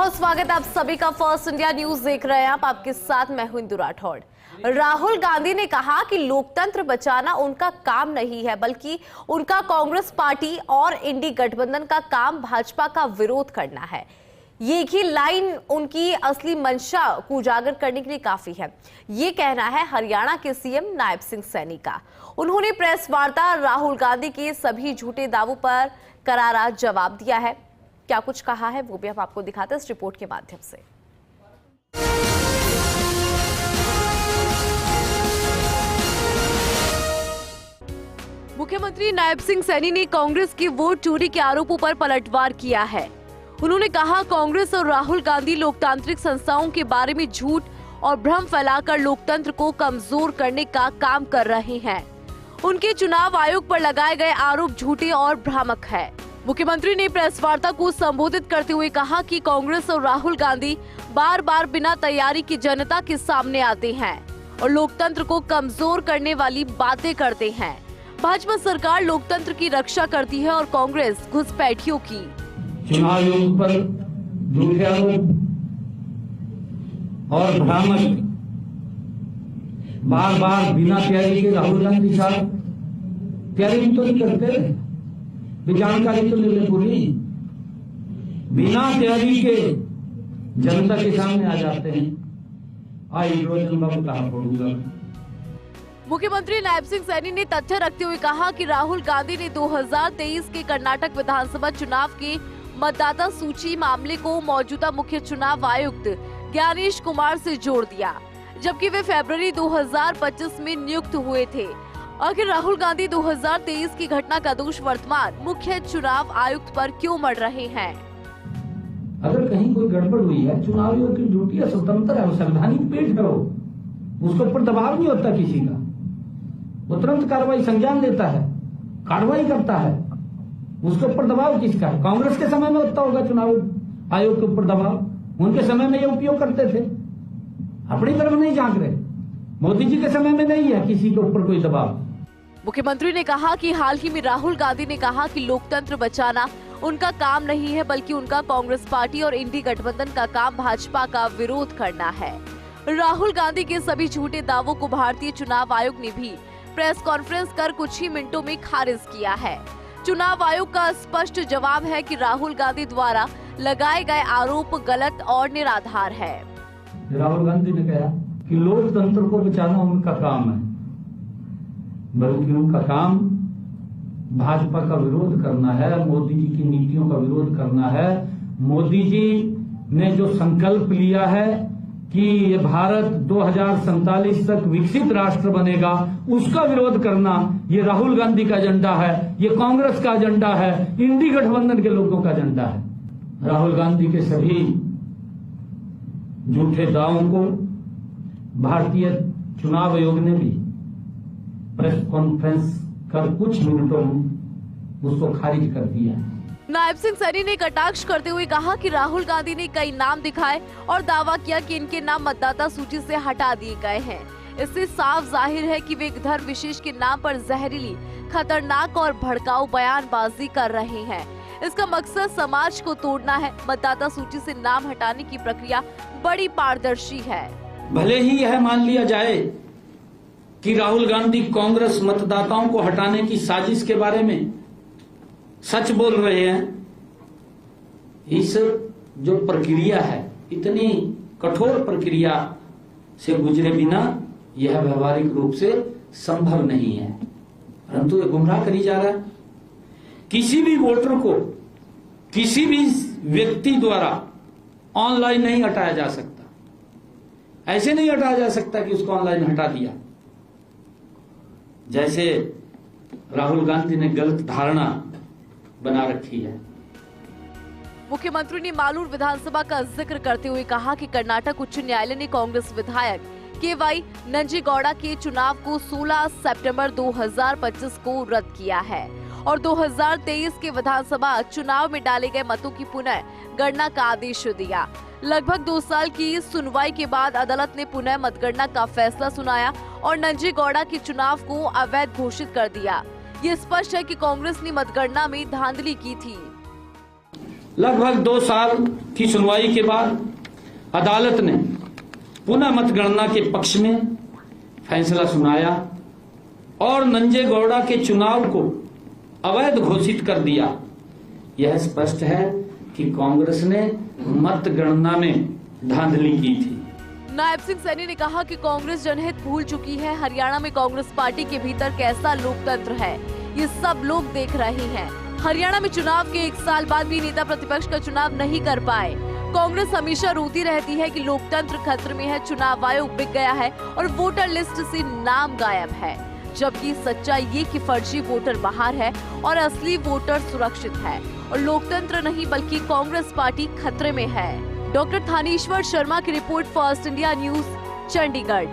बहुत स्वागत है आप सभी का फर्स्ट इंडिया न्यूज देख रहे हैं आप। आपके साथ मैं हूं इंदु राठौड़। राहुल गांधी ने कहा कि लोकतंत्र बचाना उनका काम नहीं है, बल्कि उनका कांग्रेस पार्टी और इंडी गठबंधन का काम भाजपा का विरोध करना है। ये ही लाइन उनकी असली मंशा को उजागर करने के लिए काफी है, ये कहना है हरियाणा के सीएम नायब सिंह सैनी का। उन्होंने प्रेस वार्ता राहुल गांधी के सभी झूठे दावों पर करारा जवाब दिया है। क्या कुछ कहा है वो भी हम आपको दिखाते हैं इस रिपोर्ट के माध्यम से। मुख्यमंत्री नायब सिंह सैनी ने कांग्रेस की वोट चोरी के आरोपों पर पलटवार किया है। उन्होंने कहा कांग्रेस और राहुल गांधी लोकतांत्रिक संस्थाओं के बारे में झूठ और भ्रम फैलाकर लोकतंत्र को कमजोर करने का काम कर रहे हैं। उनके चुनाव आयोग पर लगाए गए आरोप झूठे और भ्रामक है। मुख्यमंत्री ने प्रेस वार्ता को संबोधित करते हुए कहा कि कांग्रेस और राहुल गांधी बार बार बिना तैयारी की जनता के सामने आते हैं और लोकतंत्र को कमजोर करने वाली बातें करते हैं। भाजपा सरकार लोकतंत्र की रक्षा करती है और कांग्रेस घुसपैठियों की। चुनाव आयोग पर झूठे आरोप और भ्रामक बार बार बिना तैयारी के राहुल गांधी साहब तैयारी तो नहीं करते, जानकारी तो ले पूरी, बिना तैयारी के जनता के सामने आ जाते हैं। बाबू कहा पड़ूंगा। मुख्यमंत्री नायब सिंह सैनी ने तथ्य रखते हुए कहा कि राहुल गांधी ने 2023 के कर्नाटक विधानसभा चुनाव के मतदाता सूची मामले को मौजूदा मुख्य चुनाव आयुक्त ज्ञानेश कुमार से जोड़ दिया, जबकि वे फरवरी 2025 में नियुक्त हुए थे। आखिर राहुल गांधी 2023 की घटना का दोष वर्तमान मुख्य चुनाव आयुक्त पर क्यों मढ़ रहे हैं? अगर कहीं कोई गड़बड़ हुई है, चुनाव आयोग की ड्यूटी है, स्वतंत्र है, संवैधानिक पीठ है, उसके ऊपर दबाव नहीं होता किसी का, वो तुरंत कार्रवाई संज्ञान देता है, कार्रवाई करता है। उसके ऊपर दबाव किसका है? कांग्रेस के समय में होता होगा चुनाव आयोग के ऊपर दबाव, उनके समय में ये उपयोग करते थे, अपनी तरफ नहीं झांक रहे। मोदी जी के समय में नहीं है किसी के ऊपर कोई दबाव। मुख्यमंत्री ने कहा कि हाल ही में राहुल गांधी ने कहा कि लोकतंत्र बचाना उनका काम नहीं है, बल्कि उनका कांग्रेस पार्टी और इंडी गठबंधन का काम भाजपा का विरोध करना है। राहुल गांधी के सभी झूठे दावों को भारतीय चुनाव आयोग ने भी प्रेस कॉन्फ्रेंस कर कुछ ही मिनटों में खारिज किया है। चुनाव आयोग का स्पष्ट जवाब है कि राहुल गांधी द्वारा लगाए गए आरोप गलत और निराधार है। राहुल गांधी ने कहा कि लोकतंत्र को बचाना उनका काम है, बल्कि उनका काम भाजपा का विरोध करना है, मोदी जी की नीतियों का विरोध करना है। मोदी जी ने जो संकल्प लिया है कि ये भारत 2047 तक विकसित राष्ट्र बनेगा, उसका विरोध करना ये राहुल गांधी का एजेंडा है, ये कांग्रेस का एजेंडा है, इंडी गठबंधन के लोगों का एजेंडा है। राहुल गांधी के सभी झूठे दावों को भारतीय चुनाव आयोग ने भी प्रेस कॉन्फ्रेंस कर कुछ मिनटों में उसको खारिज कर दिया। नायब सिंह सैनी ने कटाक्ष करते हुए कहा कि राहुल गांधी ने कई नाम दिखाए और दावा किया कि इनके नाम मतदाता सूची से हटा दिए गए हैं। इससे साफ जाहिर है कि वे एक धर्म विशेष के नाम पर जहरीली, खतरनाक और भड़काऊ बयानबाजी कर रहे हैं। इसका मकसद समाज को तोड़ना है। मतदाता सूची से नाम हटाने की प्रक्रिया बड़ी पारदर्शी है। भले ही यह मान लिया जाए कि राहुल गांधी कांग्रेस मतदाताओं को हटाने की साजिश के बारे में सच बोल रहे हैं, इस जो प्रक्रिया है, इतनी कठोर प्रक्रिया से गुजरे बिना यह व्यवहारिक रूप से संभव नहीं है, परंतु यह गुमराह करी जा रहा है। किसी भी वोटर को किसी भी व्यक्ति द्वारा ऑनलाइन नहीं हटाया जा सकता। ऐसे नहीं हटाया जा सकता कि उसको ऑनलाइन हटा दिया, जैसे राहुल गांधी ने गलत धारणा बना रखी है। मुख्यमंत्री ने मालूर विधानसभा का जिक्र करते हुए कहा कि कर्नाटक उच्च न्यायालय ने कांग्रेस विधायक केवाई नंजेगौड़ा के चुनाव को 16 सितंबर 2025 को रद्द किया है और 2023 के विधानसभा चुनाव में डाले गए मतों की पुनः गणना का आदेश दिया। लगभग 2 साल की सुनवाई के बाद अदालत ने पुनः मतगणना का फैसला सुनाया और नंजेगौड़ा के चुनाव को अवैध घोषित कर दिया। ये स्पष्ट है कि कांग्रेस ने मतगणना में धांधली की थी। लगभग 2 साल की सुनवाई के बाद अदालत ने पुनः मतगणना के पक्ष में फैसला सुनाया और नंजेगौड़ा के चुनाव को अवैध घोषित कर दिया। यह स्पष्ट है कि कांग्रेस ने मतगणना में धांधली की थी। नायब सिंह सैनी ने कहा कि कांग्रेस जनहित भूल चुकी है। हरियाणा में कांग्रेस पार्टी के भीतर कैसा लोकतंत्र है, ये सब लोग देख रहे हैं। हरियाणा में चुनाव के 1 साल बाद भी नेता प्रतिपक्ष का चुनाव नहीं कर पाए। कांग्रेस हमेशा रोती रहती है कि लोकतंत्र खतरे में है, चुनाव आयोग बिक गया है और वोटर लिस्ट से नाम गायब है, जबकि सच्चाई ये कि फर्जी वोटर बाहर है और असली वोटर सुरक्षित है और लोकतंत्र नहीं बल्कि कांग्रेस पार्टी खतरे में है। डॉक्टर थानेश्वर शर्मा की report, first India news, Chandigarh.